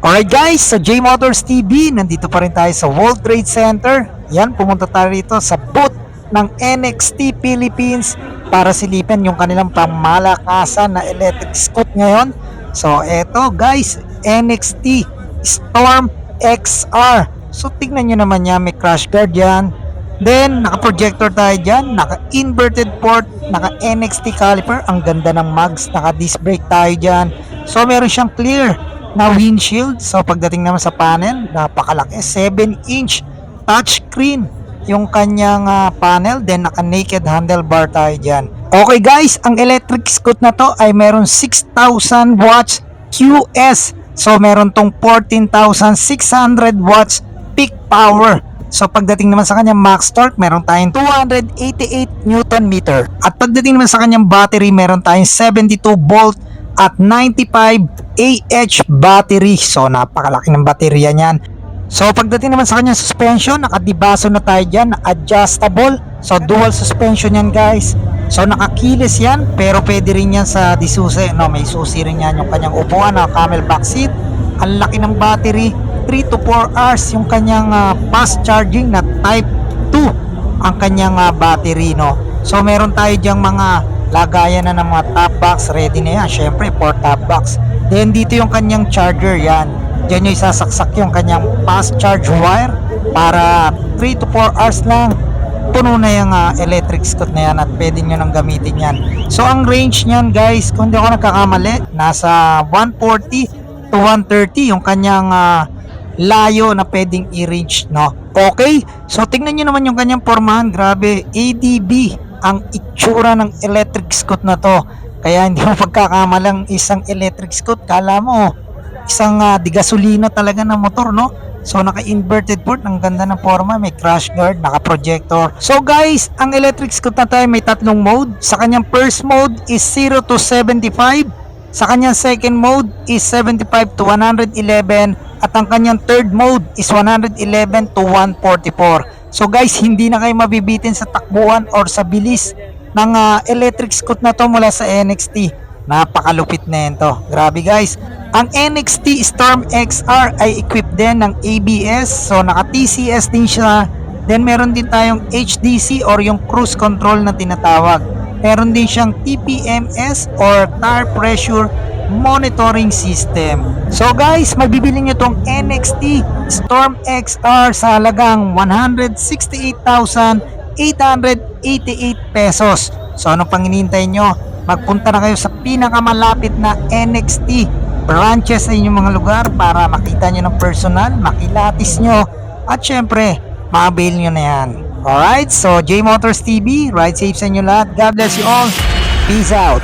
Alright guys, sa J Motors TV, nandito pa rin tayo sa World Trade Center. Yan, pumunta tayo rito sa booth ng NXT Philippines para silipin yung kanilang pamalakasan na electric scoot ngayon. So eto guys, NXT Storm XR. So tignan nyo naman yan, may crash guard yan. Then naka-projector tayo dyan, naka-inverted port, naka-NXT caliper. Ang ganda ng mags, naka-disc brake tayo dyan. So meron siyang clear na windshield. So pagdating naman sa panel, napakalaki, 7-inch touchscreen yung kanyang panel. Then naka naked handlebar tayo dyan. Okay guys, ang electric scoot na to ay meron 6,000 watts QS. So meron tong 14,600 watts peak power. So pagdating naman sa kanyang max torque, meron tayong 288 Newton meter. At pagdating naman sa kanyang battery, meron tayong 72 volt at 95 AH battery. So napakalaki ng baterya niyan. So pagdating naman sa kanyang suspension, nakadibaso na tayo dyan, adjustable. So dual suspension yan guys. So nakakilis yan, pero pwede rin yan sa disusi. No, may susi rin yan yung kanyang upuan na camelback seat. Ang laki ng battery, 3 to 4 hours yung kanyang fast charging na type 2 ang kanyang battery, no. So meron tayo diyang mga lagayan na ng mga top box, ready na yan, syempre for top box. Then dito yung kanyang charger, yan dyan yung isasaksak yung kanyang fast charge wire para 3 to 4 hours lang puno na yung electric scoot na yan at pwede nyo nang gamitin yan. So ang range nyan guys, kung di ako nagkakamali, nasa 140 to 130 yung kanyang layo na pwedeng i-reach, no. Okay, so tingnan nyo naman yung kanyang pormahan, grabe, ADB ang itsura ng electric scoot na to. Kaya hindi mo pagkakamalang isang electric scoot, kala mo isang di gasolina talaga na motor, no. So naka-inverted port, ang ganda ng forma, may crash guard, naka-projector. So guys, ang electric scoot na tayo may tatlong mode. Sa kanyang first mode is 0 to 75. Sa kanyang second mode is 75 to 111. At ang kanyang third mode is 111 to 144. So guys, hindi na kayo mabibitin sa takbuhan or sa bilis ng electric scoot na to mula sa NXT. Napakalupit na yan to. Grabe guys. Ang NXT Storm XR ay equipped din ng ABS. So naka TCS din siya. Then meron din tayong HDC or yung cruise control na tinatawag. Meron din siyang TPMS or tire pressure monitoring system. So guys, mabibili nyo tong NXT Storm XR sa halagang 168,888 pesos. So anong pang hinihintay nyo? Magpunta na kayo sa pinakamalapit na NXT branches sa inyong mga lugar para makita nyo ng personal, makilatis nyo, at syempre, ma-avail nyo na yan. Alright, so J Motors TV, ride safe sa inyo lahat. God bless you all. Peace out.